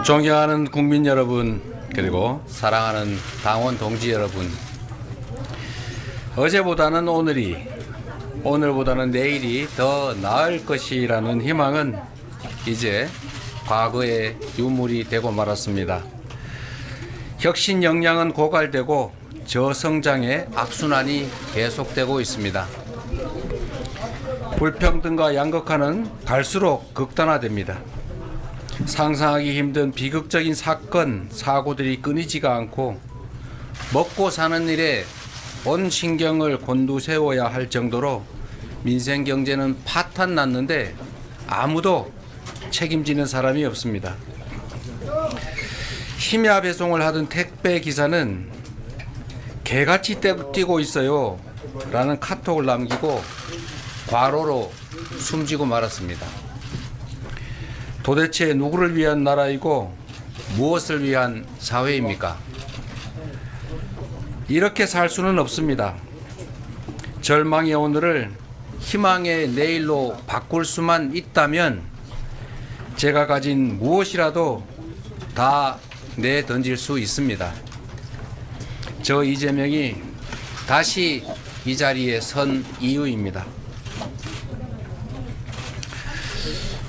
존경하는 국민 여러분, 그리고 사랑하는 당원 동지 여러분, 어제보다는 오늘보다는 내일이 더 나을 것이라는 희망은 이제 과거의 유물이 되고 말았습니다. 혁신 역량은 고갈되고 저성장의 악순환이 계속되고 있습니다. 불평등과 양극화는 갈수록 극단화됩니다. 상상하기 힘든 비극적인 사건, 사고들이 끊이지가 않고 먹고 사는 일에 온 신경을 곤두세워야 할 정도로 민생 경제는 파탄 났는데 아무도 책임지는 사람이 없습니다. 심야 배송을 하던 택배 기사는 개같이 뛰고 있어요 라는 카톡을 남기고 과로로 숨지고 말았습니다. 도대체 누구를 위한 나라이고 무엇을 위한 사회입니까? 이렇게 살 수는 없습니다. 절망의 오늘을 희망의 내일로 바꿀 수만 있다면 제가 가진 무엇이라도 다 내던질 수 있습니다. 저 이재명이 다시 이 자리에 선 이유입니다.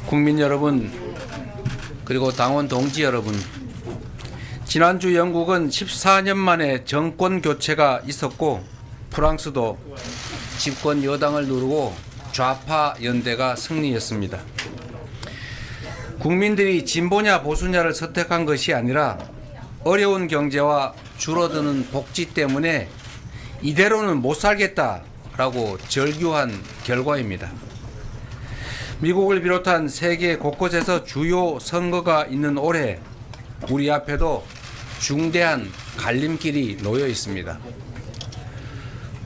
국민 여러분, 그리고 당원 동지 여러분, 지난주 영국은 14년 만에 정권 교체가 있었고 프랑스도 집권 여당을 누르고 좌파 연대가 승리했습니다. 국민들이 진보냐 보수냐를 선택한 것이 아니라 어려운 경제와 줄어드는 복지 때문에 이대로는 못 살겠다라고 절규한 결과입니다. 미국을 비롯한 세계 곳곳에서 주요 선거가 있는 올해 우리 앞에도 중대한 갈림길이 놓여 있습니다.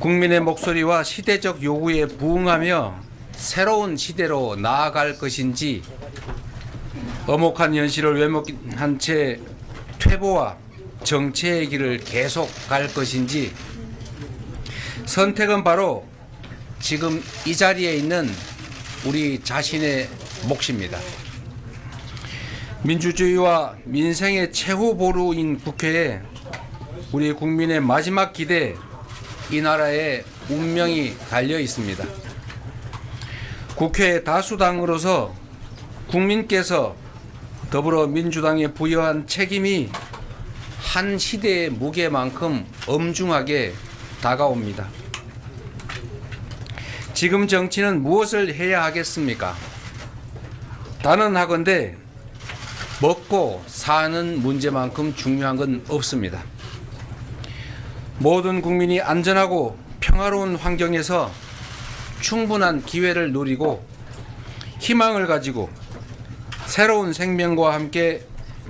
국민의 목소리와 시대적 요구에 부응하며 새로운 시대로 나아갈 것인지 엄혹한 현실을 외면한 채 퇴보와 정체의 길을 계속 갈 것인지 선택은 바로 지금 이 자리에 있는 우리 자신의 몫입니다. 민주주의와 민생의 최후 보루인 국회에 우리 국민의 마지막 기대, 이 나라의 운명이 달려 있습니다. 국회 다수당으로서 국민께서 더불어민주당에 부여한 책임이 한 시대의 무게만큼 엄중하게 다가옵니다. 지금 정치는 무엇을 해야 하겠습니까? 단언하건대 먹고 사는 문제만큼 중요한 건 없습니다. 모든 국민이 안전하고 평화로운 환경에서 충분한 기회를 누리고 희망을 가지고 새로운 생명과 함께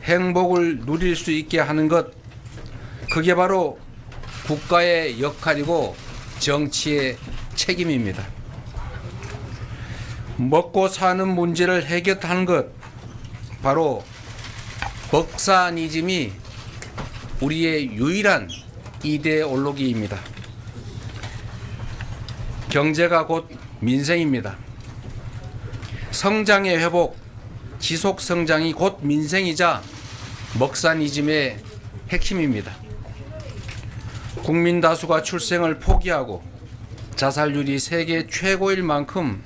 행복을 누릴 수 있게 하는 것, 그게 바로 국가의 역할이고 정치의 책임입니다. 먹고 사는 문제를 해결하는 것, 바로 먹사니즘이 우리의 유일한 이데올로기입니다. 경제가 곧 민생입니다. 성장의 회복, 지속 성장이 곧 민생이자 먹사니즘의 핵심입니다. 국민 다수가 출생을 포기하고 자살률이 세계 최고일 만큼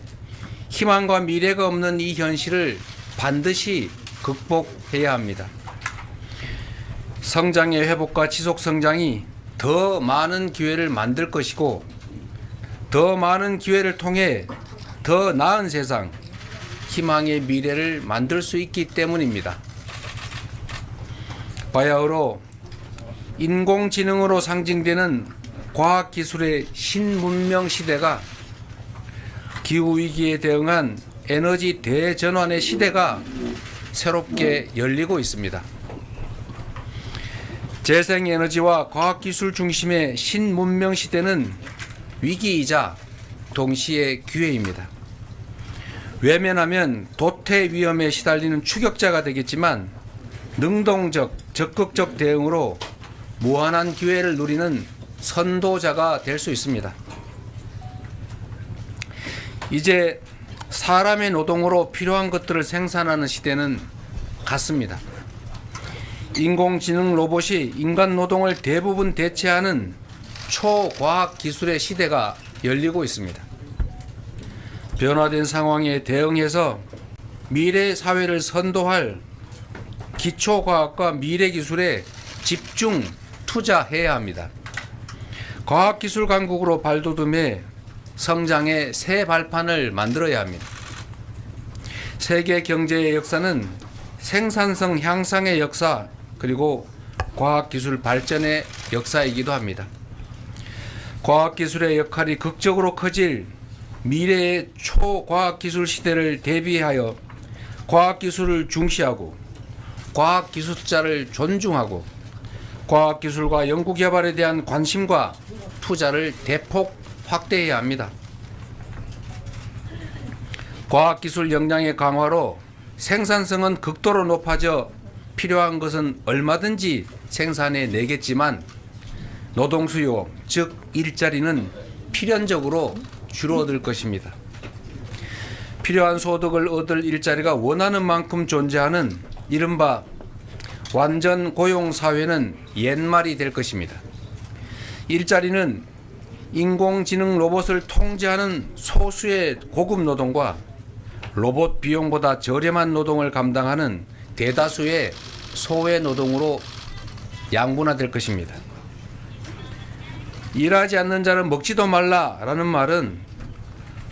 희망과 미래가 없는 이 현실을 반드시 극복해야 합니다. 성장의 회복과 지속 성장이 더 많은 기회를 만들 것이고 더 많은 기회를 통해 더 나은 세상, 희망의 미래를 만들 수 있기 때문입니다. 바야흐로 인공지능으로 상징되는 과학기술의 신문명 시대가 기후위기에 대응한 에너지 대전환의 시대가 새롭게 열리고 있습니다. 재생에너지와 과학기술 중심의 신문명 시대는 위기이자 동시에 기회입니다. 외면하면 도태 위험에 시달리는 추격자가 되겠지만 능동적, 적극적 대응으로 무한한 기회를 누리는 선도자가 될 수 있습니다. 이제 사람의 노동으로 필요한 것들을 생산하는 시대는 갔습니다. 인공지능 로봇이 인간 노동을 대부분 대체하는 초과학 기술의 시대가 열리고 있습니다. 변화된 상황에 대응해서 미래 사회를 선도할 기초과학과 미래기술에 집중 투자해야 합니다. 과학기술 강국으로 발돋움해 성장의 새 발판을 만들어야 합니다. 세계 경제의 역사는 생산성 향상의 역사 그리고 과학기술 발전의 역사이기도 합니다. 과학기술의 역할이 극적으로 커질 미래의 초과학기술 시대를 대비하여 과학기술을 중시하고 과학기술자를 존중하고 과학기술과 연구개발에 대한 관심과 투자를 대폭 확대해야 합니다. 과학기술 역량의 강화로 생산성은 극도로 높아져 필요한 것은 얼마든지 생산해 내겠지만 노동수요, 즉 일자리는 필연적으로 줄어들 것입니다. 필요한 소득을 얻을 일자리가 원하는 만큼 존재하는 이른바 완전 고용 사회는 옛말이 될 것입니다. 일자리는 인공지능 로봇을 통제하는 소수의 고급 노동과 로봇 비용보다 저렴한 노동을 감당하는 대다수의 소외 노동으로 양분화될 것입니다. 일하지 않는 자는 먹지도 말라라는 말은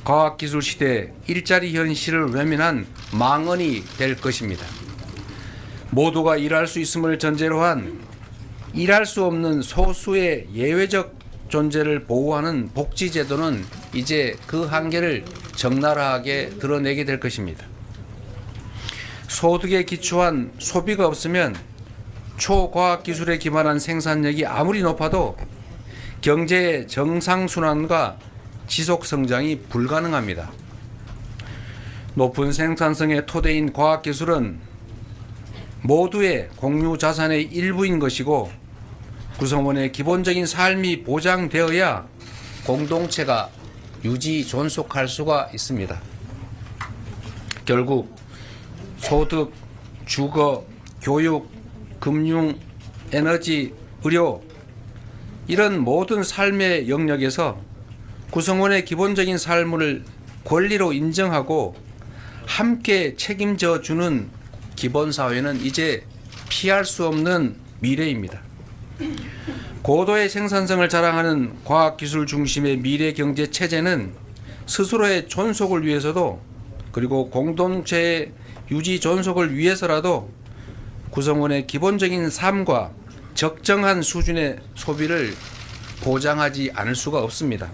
과학기술 시대 일자리 현실을 외면한 망언이 될 것입니다. 모두가 일할 수 있음을 전제로 한 일할 수 없는 소수의 예외적 존재를 보호하는 복지제도는 이제 그 한계를 적나라하게 드러내게 될 것입니다. 소득에 기초한 소비가 없으면 초과학기술에 기반한 생산력이 아무리 높아도 경제의 정상순환과 지속성장이 불가능합니다. 높은 생산성의 토대인 과학기술은 모두의 공유자산의 일부인 것이고 구성원의 기본적인 삶이 보장되어야 공동체가 유지 존속할 수가 있습니다. 결국 소득, 주거, 교육, 금융, 에너지, 의료 이런 모든 삶의 영역에서 구성원의 기본적인 삶을 권리로 인정하고 함께 책임져 주는 기본사회는 이제 피할 수 없는 미래입니다. 고도의 생산성을 자랑하는 과학기술 중심의 미래 경제 체제는 스스로의 존속을 위해서도 그리고 공동체의 유지 존속을 위해서라도 구성원의 기본적인 삶과 적정한 수준의 소비를 보장하지 않을 수가 없습니다.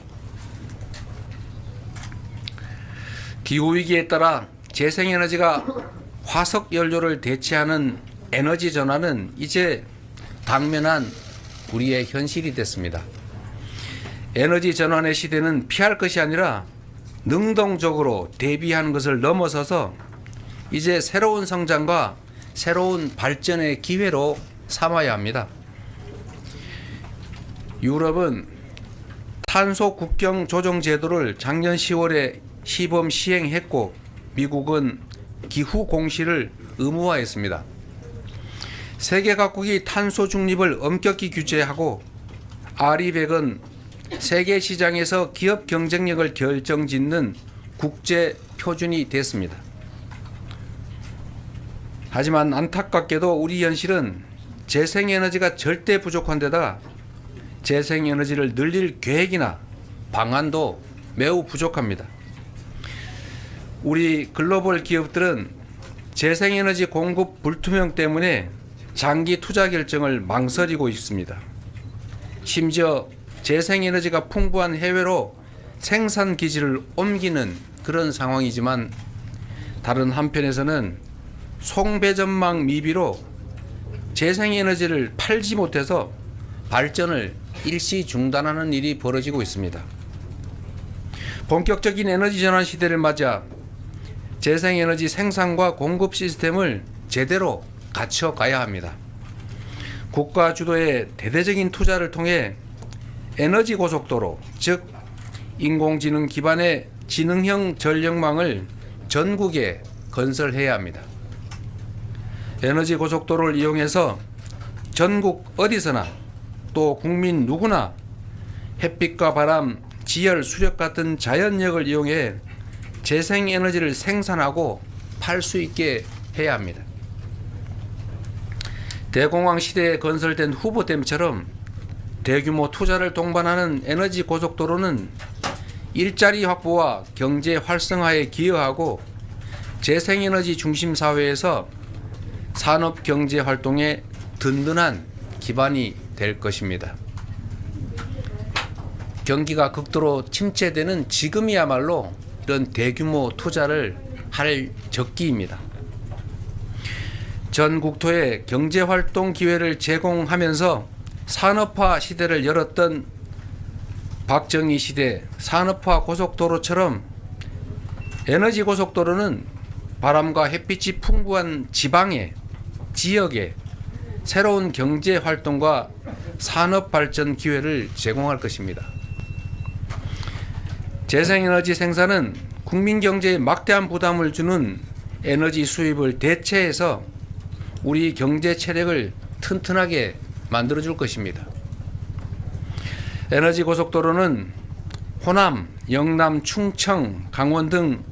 기후위기에 따라 재생에너지가 화석 연료를 대체하는 에너지 전환은 이제 당면한 우리의 현실이 됐습니다. 에너지 전환의 시대는 피할 것이 아니라 능동적으로 대비하는 것을 넘어서서 이제 새로운 성장과 새로운 발전의 기회로 삼아야 합니다. 유럽은 탄소 국경 조정 제도를 작년 10월에 시범 시행했고 미국은 기후 공시를 의무화했습니다. 세계 각국이 탄소 중립을 엄격히 규제하고 RE100은 세계 시장에서 기업 경쟁력을 결정짓는 국제 표준이 됐습니다. 하지만 안타깝게도 우리 현실은 재생에너지가 절대 부족한 데다가 재생에너지를 늘릴 계획이나 방안도 매우 부족합니다. 우리 글로벌 기업들은 재생에너지 공급 불투명 때문에 장기 투자 결정을 망설이고 있습니다. 심지어 재생에너지가 풍부한 해외로 생산 기지를 옮기는 그런 상황이지만 다른 한편에서는 송배전망 미비로 재생에너지를 팔지 못해서 발전을 일시 중단하는 일이 벌어지고 있습니다. 본격적인 에너지 전환 시대를 맞아 재생에너지 생산과 공급 시스템을 제대로 갖춰가야 합니다. 국가 주도의 대대적인 투자를 통해 에너지 고속도로, 즉 인공지능 기반의 지능형 전력망을 전국에 건설해야 합니다. 에너지 고속도로를 이용해서 전국 어디서나 또 국민 누구나 햇빛과 바람, 지열, 수력 같은 자연력을 이용해 재생에너지를 생산하고 팔 수 있게 해야 합니다. 대공황 시대에 건설된 후보댐처럼 대규모 투자를 동반하는 에너지 고속도로는 일자리 확보와 경제 활성화에 기여하고 재생에너지 중심 사회에서 산업 경제 활동에 든든한 기반이 될 것입니다. 경기가 극도로 침체되는 지금이야말로 이런 대규모 투자를 할 적기입니다. 전 국토에 경제활동 기회를 제공하면서 산업화 시대를 열었던 박정희 시대 산업화 고속도로처럼 에너지 고속도로는 바람과 햇빛이 풍부한 지방에, 지역에 새로운 경제활동과 산업발전 기회를 제공할 것입니다. 재생에너지 생산은 국민 경제에 막대한 부담을 주는 에너지 수입을 대체해서 우리 경제 체력을 튼튼하게 만들어줄 것입니다. 에너지 고속도로는 호남, 영남, 충청, 강원 등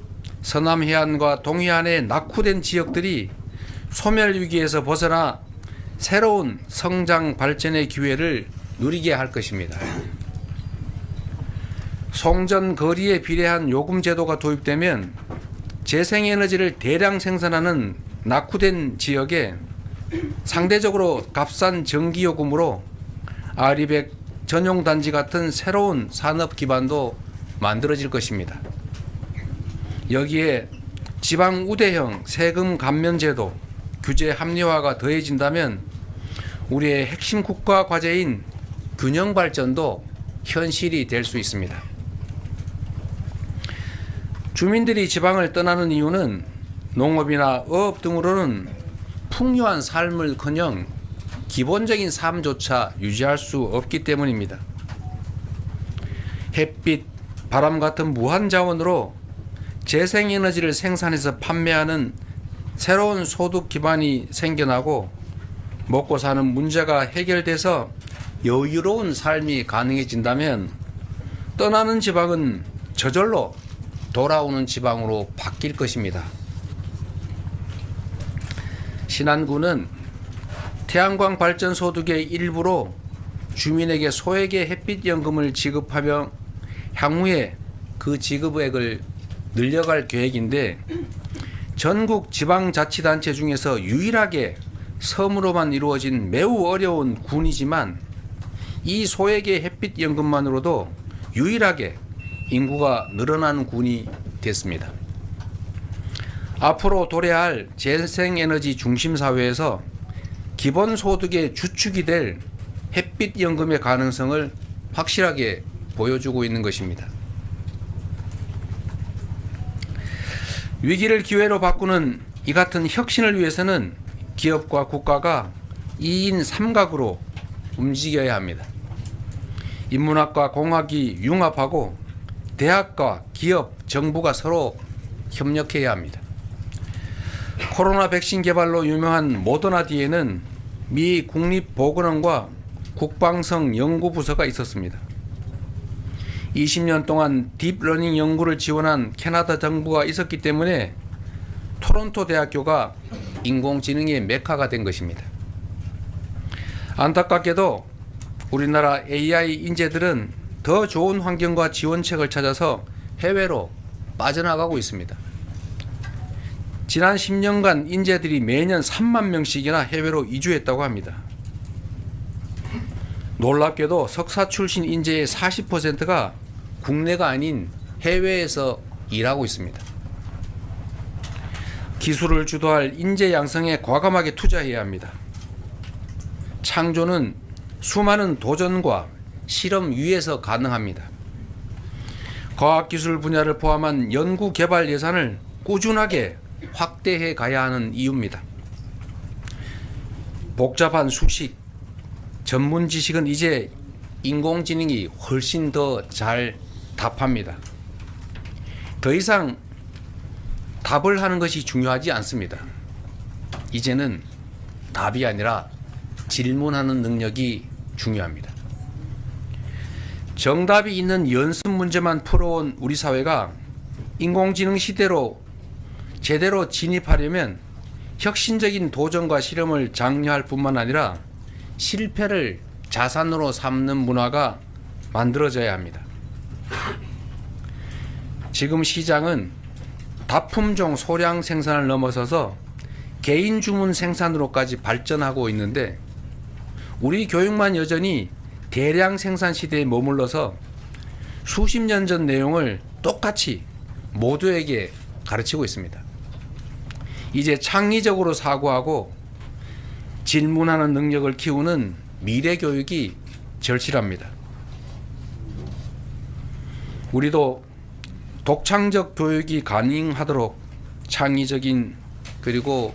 서남 해안과 동해안의 낙후된 지역들이 소멸 위기에서 벗어나 새로운 성장 발전의 기회를 누리게 할 것입니다. 송전 거리에 비례한 요금 제도가 도입되면 재생에너지를 대량 생산하는 낙후된 지역에 상대적으로 값싼 전기요금으로 아리백 전용단지 같은 새로운 산업 기반도 만들어질 것입니다. 여기에 지방 우대형 세금 감면 제도, 규제 합리화가 더해진다면 우리의 핵심 국가 과제인 균형 발전도 현실이 될 수 있습니다. 주민들이 지방을 떠나는 이유는 농업이나 어업 등으로는 풍요한 삶을커녕 기본적인 삶조차 유지할 수 없기 때문입니다. 햇빛, 바람 같은 무한 자원으로 재생에너지를 생산해서 판매하는 새로운 소득 기반이 생겨나고 먹고 사는 문제가 해결돼서 여유로운 삶이 가능해진다면 떠나는 지방은 저절로 돌아오는 지방으로 바뀔 것입니다. 신안군은 태양광 발전 소득의 일부로 주민에게 소액의 햇빛연금을 지급하며 향후에 그 지급액을 늘려갈 계획인데 전국 지방자치단체 중에서 유일하게 섬으로만 이루어진 매우 어려운 군이지만 이 소액의 햇빛연금만으로도 유일하게 인구가 늘어나는 군이 됐습니다. 앞으로 도래할 재생에너지 중심 사회에서 기본소득의 주축이 될 햇빛연금의 가능성을 확실하게 보여주고 있는 것입니다. 위기를 기회로 바꾸는 이 같은 혁신을 위해서는 기업과 국가가 2인 3각으로 움직여야 합니다. 인문학과 공학이 융합하고 대학과 기업, 정부가 서로 협력해야 합니다. 코로나 백신 개발로 유명한 모더나 뒤에는 미 국립보건원과 국방성 연구부서가 있었습니다. 20년 동안 딥러닝 연구를 지원한 캐나다 정부가 있었기 때문에 토론토 대학교가 인공지능의 메카가 된 것입니다. 안타깝게도 우리나라 AI 인재들은 더 좋은 환경과 지원책을 찾아서 해외로 빠져나가고 있습니다. 지난 10년간 인재들이 매년 3만 명씩이나 해외로 이주했다고 합니다. 놀랍게도 석사 출신 인재의 40%가 국내가 아닌 해외에서 일하고 있습니다. 기술을 주도할 인재 양성에 과감하게 투자해야 합니다. 창조는 수많은 도전과 실험 위에서 가능합니다. 과학기술 분야를 포함한 연구 개발 예산을 꾸준하게 확대해 가야 하는 이유입니다. 복잡한 수식, 전문 지식은 이제 인공지능이 훨씬 더 잘 답합니다. 더 이상 답을 하는 것이 중요하지 않습니다. 이제는 답이 아니라 질문하는 능력이 중요합니다. 정답이 있는 연습 문제만 풀어온 우리 사회가 인공지능 시대로 제대로 진입하려면 혁신적인 도전과 실험을 장려할 뿐만 아니라 실패를 자산으로 삼는 문화가 만들어져야 합니다. 지금 시장은 다품종 소량 생산을 넘어서서 개인 주문 생산으로까지 발전하고 있는데 우리 교육만 여전히 대량 생산 시대에 머물러서 수십 년 전 내용을 똑같이 모두에게 가르치고 있습니다. 이제 창의적으로 사고하고 질문하는 능력을 키우는 미래 교육이 절실합니다. 우리도 독창적 교육이 가능하도록 창의적인 그리고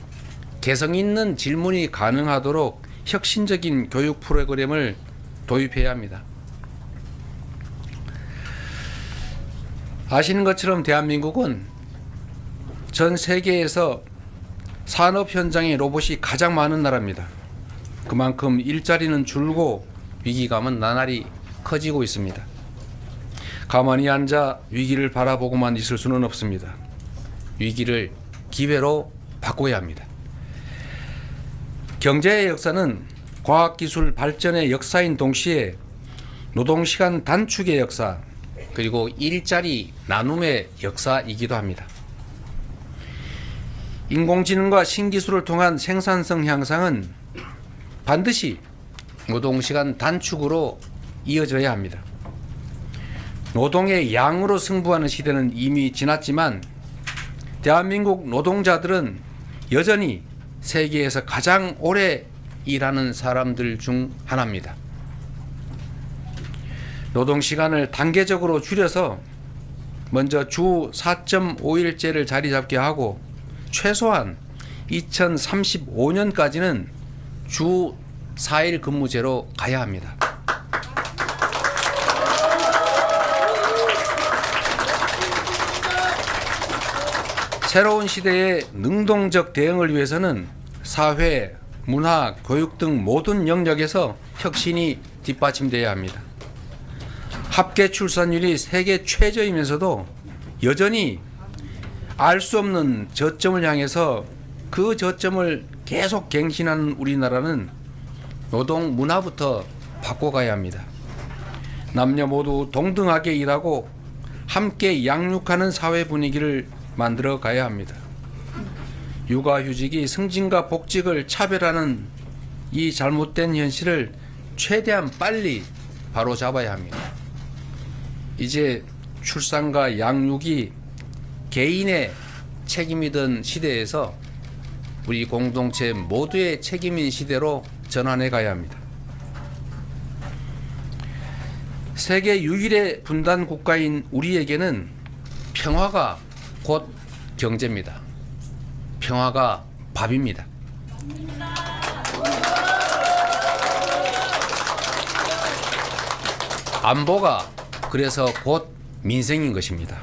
개성 있는 질문이 가능하도록 혁신적인 교육 프로그램을 도입해야 합니다. 아시는 것처럼 대한민국은 전 세계에서 산업 현장에 로봇이 가장 많은 나라입니다. 그만큼 일자리는 줄고 위기감은 나날이 커지고 있습니다. 가만히 앉아 위기를 바라보고만 있을 수는 없습니다. 위기를 기회로 바꿔야 합니다. 경제의 역사는 과학기술 발전의 역사인 동시에 노동시간 단축의 역사 그리고 일자리 나눔의 역사이기도 합니다. 인공지능과 신기술을 통한 생산성 향상은 반드시 노동시간 단축으로 이어져야 합니다. 노동의 양으로 승부하는 시대는 이미 지났지만 대한민국 노동자들은 여전히 세계에서 가장 오래 일하는 사람들 중 하나입니다. 노동시간을 단계적으로 줄여서 먼저 주 4.5일제를 자리 잡게 하고 최소한 2035년까지는 주 4일 근무제로 가야 합니다. 새로운 시대의 능동적 대응을 위해서는 사회, 문화, 교육 등 모든 영역에서 혁신이 뒷받침되어야 합니다. 합계 출산율이 세계 최저이면서도 여전히 알 수 없는 저점을 향해서 그 저점을 계속 갱신하는 우리나라는 노동 문화부터 바꿔가야 합니다. 남녀 모두 동등하게 일하고 함께 양육하는 사회 분위기를 만들어 가야 합니다. 육아휴직이 승진과 복직을 차별하는 이 잘못된 현실을 최대한 빨리 바로잡아야 합니다. 이제 출산과 양육이 개인의 책임이던 시대에서 우리 공동체 모두의 책임인 시대로 전환해 가야 합니다. 세계 유일의 분단 국가인 우리에게는 평화가 곧 경제입니다. 평화가 밥입니다. 안보가 그래서 곧 민생인 것입니다.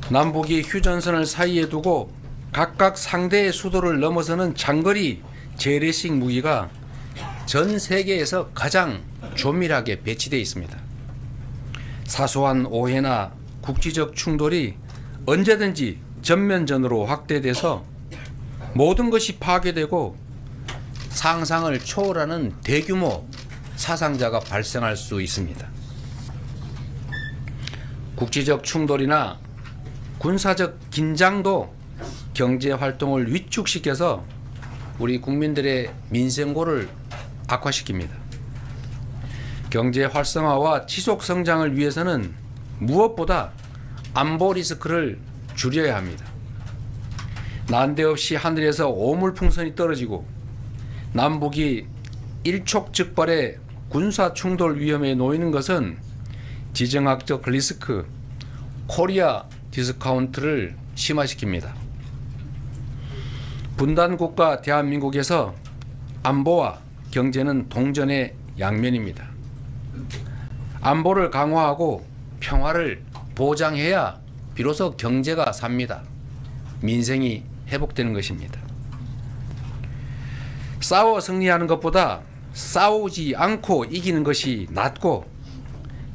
남북이 휴전선을 사이에 두고 각각 상대의 수도를 넘어서는 장거리 재래식 무기가 전 세계에서 가장 조밀하게 배치되어 있습니다. 사소한 오해나 국지적 충돌이 언제든지 전면전으로 확대돼서 모든 것이 파괴되고 상상을 초월하는 대규모 사상자가 발생할 수 있습니다. 국지적 충돌이나 군사적 긴장도 경제 활동을 위축시켜서 우리 국민들의 민생고를 악화시킵니다. 경제 활성화와 지속 성장을 위해서는 무엇보다 안보 리스크를 줄여야 합니다. 난데없이 하늘에서 오물풍선이 떨어지고 남북이 일촉즉발의 군사 충돌 위험에 놓이는 것은 지정학적 리스크, 코리아 디스카운트를 심화시킵니다. 분단국가 대한민국에서 안보와 경제는 동전의 양면입니다. 안보를 강화하고 평화를 보장해야 비로소 경제가 삽니다. 민생이 회복되는 것입니다. 싸워 승리하는 것보다 싸우지 않고 이기는 것이 낫고,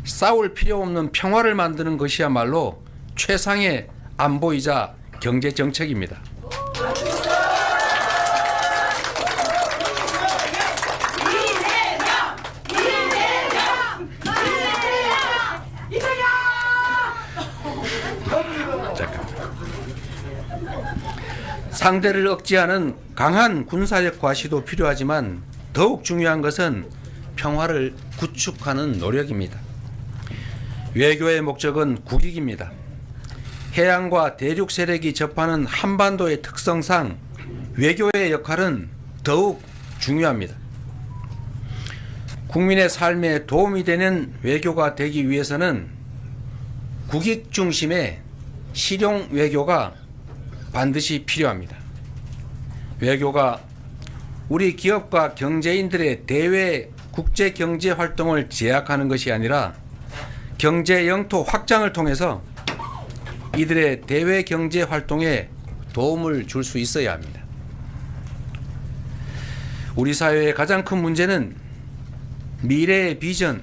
싸울 필요 없는 평화를 만드는 것이야말로 최상의 안보이자 경제 정책입니다. 상대를 억제하는 강한 군사력 과시도 필요하지만 더욱 중요한 것은 평화를 구축하는 노력입니다. 외교의 목적은 국익입니다. 해양과 대륙 세력이 접하는 한반도의 특성상 외교의 역할은 더욱 중요합니다. 국민의 삶에 도움이 되는 외교가 되기 위해서는 국익 중심의 실용 외교가 반드시 필요합니다. 외교가 우리 기업과 경제인들의 대외 국제 경제 활동을 제약하는 것이 아니라 경제 영토 확장을 통해서 이들의 대외 경제 활동에 도움을 줄 수 있어야 합니다. 우리 사회의 가장 큰 문제는 미래의 비전,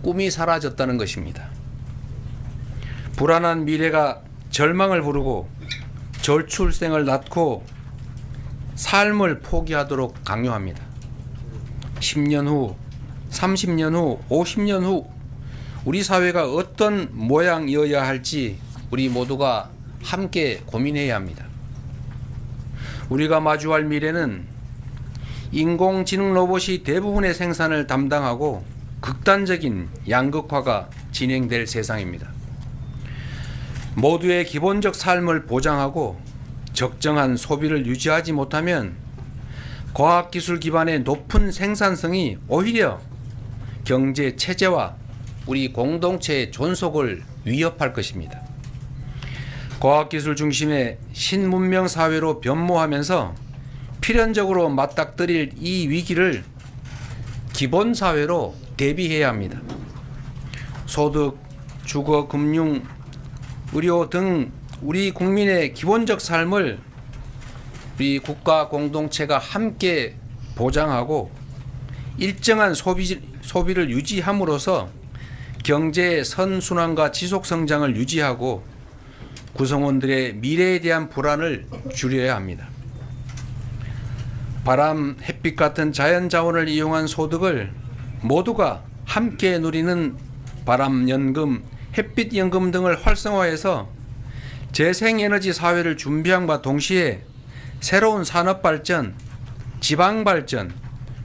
꿈이 사라졌다는 것입니다. 불안한 미래가 절망을 부르고 저출생을 낳고 삶을 포기하도록 강요합니다. 10년 후, 30년 후, 50년 후 우리 사회가 어떤 모양이어야 할지 우리 모두가 함께 고민해야 합니다. 우리가 마주할 미래는 인공지능 로봇이 대부분의 생산을 담당하고 극단적인 양극화가 진행될 세상입니다. 모두의 기본적 삶을 보장하고 적정한 소비를 유지하지 못하면 과학기술 기반의 높은 생산성이 오히려 경제 체제와 우리 공동체의 존속을 위협할 것입니다. 과학기술 중심의 신문명 사회로 변모하면서 필연적으로 맞닥뜨릴 이 위기를 기본사회로 대비해야 합니다. 소득, 주거, 금융, 의료 등 우리 국민의 기본적 삶을 우리 국가 공동체가 함께 보장하고 일정한 소비를 유지함으로써 경제의 선순환과 지속성장을 유지하고 구성원들의 미래에 대한 불안을 줄여야 합니다. 바람, 햇빛 같은 자연자원을 이용한 소득을 모두가 함께 누리는 바람연금, 햇빛연금 등을 활성화해서 재생에너지 사회를 준비함과 동시에 새로운 산업발전, 지방발전,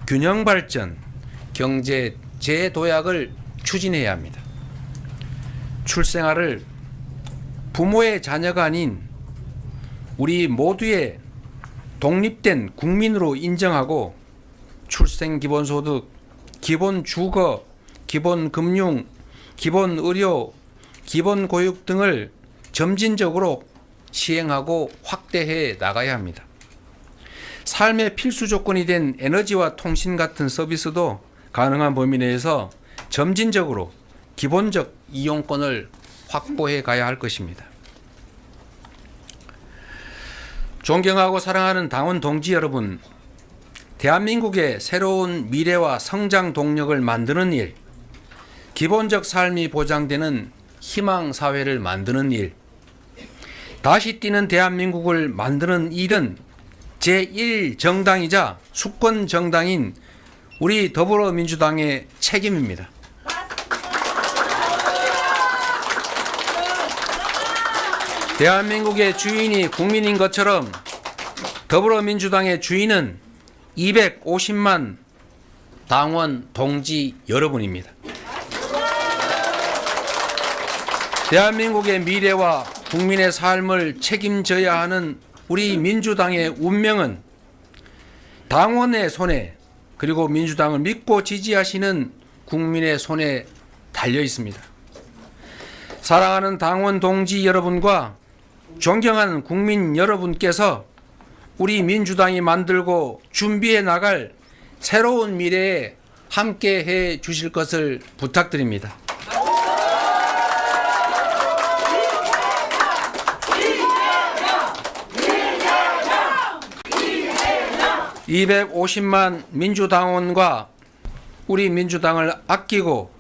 균형발전, 경제 재도약을 추진해야 합니다. 출생아를 부모의 자녀가 아닌 우리 모두의 독립된 국민으로 인정하고 출생기본소득, 기본주거, 기본금융, 기본의료, 기본교육 등을 점진적으로 시행하고 확대해 나가야 합니다. 삶의 필수 조건이 된 에너지와 통신 같은 서비스도 가능한 범위 내에서 점진적으로 기본적 이용권을 확보해 가야 할 것입니다. 존경하고 사랑하는 당원 동지 여러분, 대한민국의 새로운 미래와 성장 동력을 만드는 일, 기본적 삶이 보장되는 희망 사회를 만드는 일, 다시 뛰는 대한민국을 만드는 일은 제1정당이자 수권정당인 우리 더불어민주당의 책임입니다. 대한민국의 주인이 국민인 것처럼 더불어민주당의 주인은 250만 당원 동지 여러분입니다. 대한민국의 미래와 국민의 삶을 책임져야 하는 우리 민주당의 운명은 당원의 손에, 그리고 민주당을 믿고 지지하시는 국민의 손에 달려 있습니다. 사랑하는 당원 동지 여러분과 존경하는 국민 여러분께서 우리 민주당이 만들고 준비해 나갈 새로운 미래에 함께 해 주실 것을 부탁드립니다. 250만 민주당원과 우리 민주당을 아끼고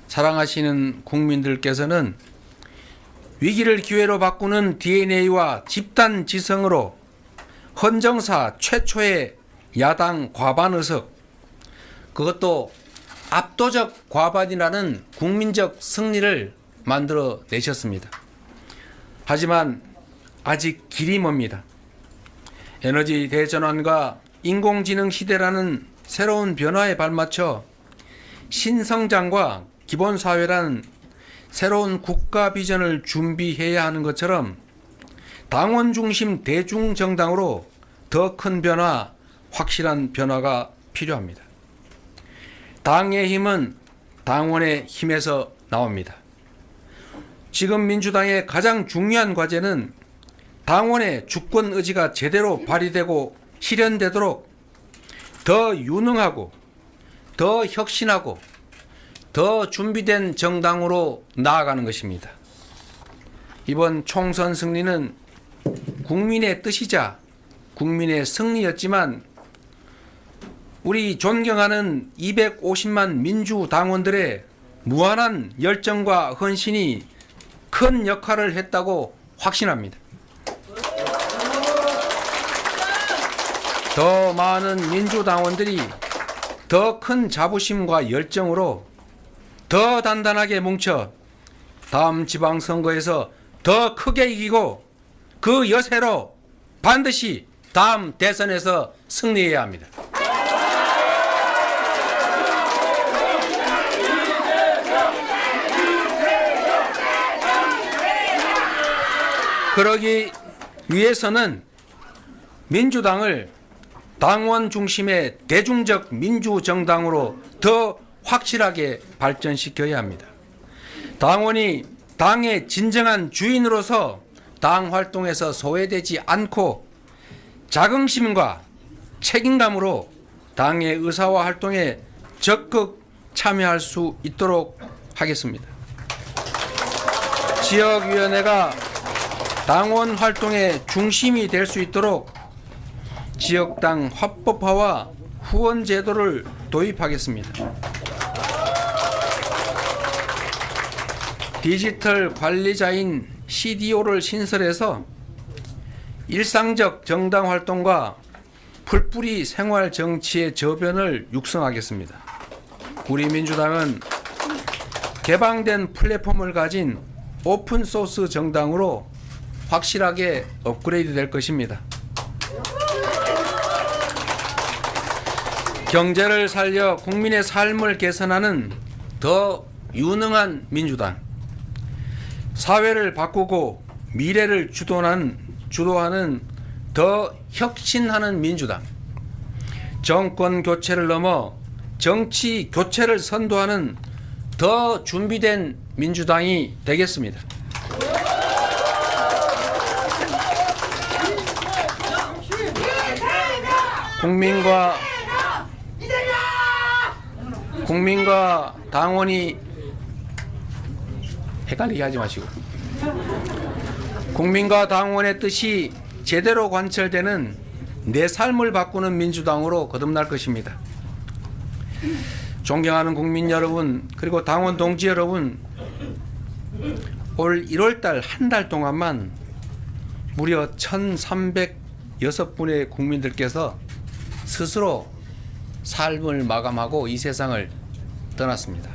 사랑하시는 국민들께서는 위기를 기회로 바꾸는 DNA와 집단 지성으로 헌정사 최초의 야당 과반 의석, 그것도 압도적 과반이라는 국민적 승리를 만들어 내셨습니다. 하지만 아직 길이 멉니다. 에너지 대전환과 인공지능 시대라는 새로운 변화에 발맞춰 신성장과 기본사회라는 새로운 국가 비전을 준비해야 하는 것처럼 당원 중심 대중정당으로 더 큰 변화, 확실한 변화가 필요합니다. 당의 힘은 당원의 힘에서 나옵니다. 지금 민주당의 가장 중요한 과제는 당원의 주권 의지가 제대로 발휘되고 실현되도록 더 유능하고 더 혁신하고 더 준비된 정당으로 나아가는 것입니다. 이번 총선 승리는 국민의 뜻이자 국민의 승리였지만 우리 존경하는 250만 민주당원들의 무한한 열정과 헌신이 큰 역할을 했다고 확신합니다. 더 많은 민주당원들이 더 큰 자부심과 열정으로 더 단단하게 뭉쳐 다음 지방선거에서 더 크게 이기고 그 여세로 반드시 다음 대선에서 승리해야 합니다. 그러기 위해서는 민주당을 당원 중심의 대중적 민주정당으로 더 확실하게 발전시켜야 합니다. 당원이 당의 진정한 주인으로서 당 활동에서 소외되지 않고 자긍심과 책임감으로 당의 의사와 활동에 적극 참여할 수 있도록 하겠습니다. 지역위원회가 당원 활동의 중심이 될 수 있도록 지역당 합법화와 후원 제도를 도입하겠습니다. 디지털 관리자인 CDO를 신설해서 일상적 정당 활동과 풀뿌리 생활 정치의 저변을 육성하겠습니다. 우리 민주당은 개방된 플랫폼을 가진 오픈소스 정당으로 확실하게 업그레이드 될 것입니다. 경제를 살려 국민의 삶을 개선하는 더 유능한 민주당, 사회를 바꾸고 미래를 주도하는 더 혁신하는 민주당, 정권 교체를 넘어 정치 교체를 선도하는 더 준비된 민주당이 되겠습니다. 국민과 당원이 헷갈리게 하지 마시고 국민과 당원의 뜻이 제대로 관철되는 내 삶을 바꾸는 민주당으로 거듭날 것입니다. 존경하는 국민 여러분, 그리고 당원 동지 여러분, 올 1월달 한 달 동안만 무려 1,306분의 국민들께서 스스로 삶을 마감하고 이 세상을 떠났습니다.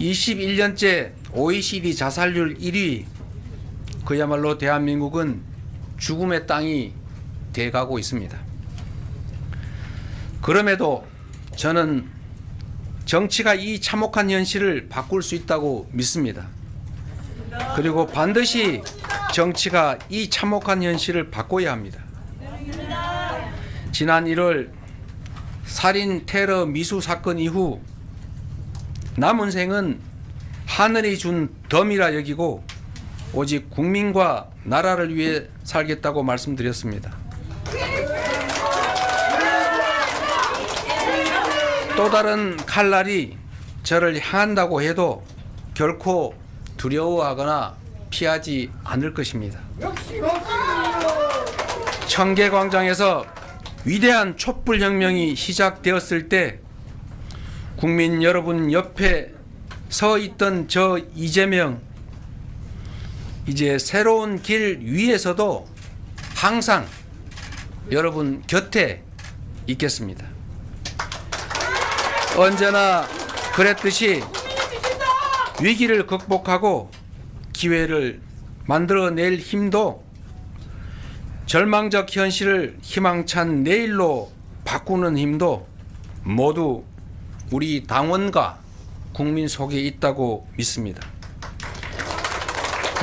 21년째 OECD 자살률 1위, 그야말로 대한민국은 죽음의 땅이 돼가고 있습니다. 그럼에도 저는 정치가 이 참혹한 현실을 바꿀 수 있다고 믿습니다. 그리고 반드시 정치가 이 참혹한 현실을 바꿔야 합니다. 지난 1월 살인 테러 미수 사건 이후 남은 생은 하늘이 준 덤이라 여기고 오직 국민과 나라를 위해 살겠다고 말씀드렸습니다. 또 다른 칼날이 저를 향한다고 해도 결코 두려워하거나 피하지 않을 것입니다. 청계광장에서 위대한 촛불혁명이 시작되었을 때 국민 여러분 옆에 서 있던 저 이재명, 이제 새로운 길 위에서도 항상 여러분 곁에 있겠습니다. 언제나 그랬듯이 위기를 극복하고 기회를 만들어낼 힘도, 절망적 현실을 희망찬 내일로 바꾸는 힘도 모두 우리 당원과 국민 속에 있다고 믿습니다.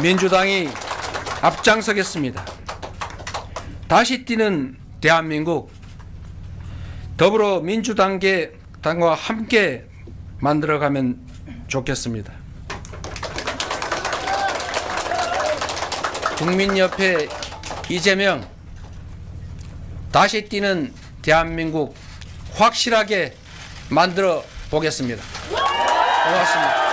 민주당이 앞장서겠습니다. 다시 뛰는 대한민국, 더불어민주당과 함께 만들어가면 좋겠습니다. 국민옆에 이재명, 다시 뛰는 대한민국 확실하게 만들어 보겠습니다. 고맙습니다.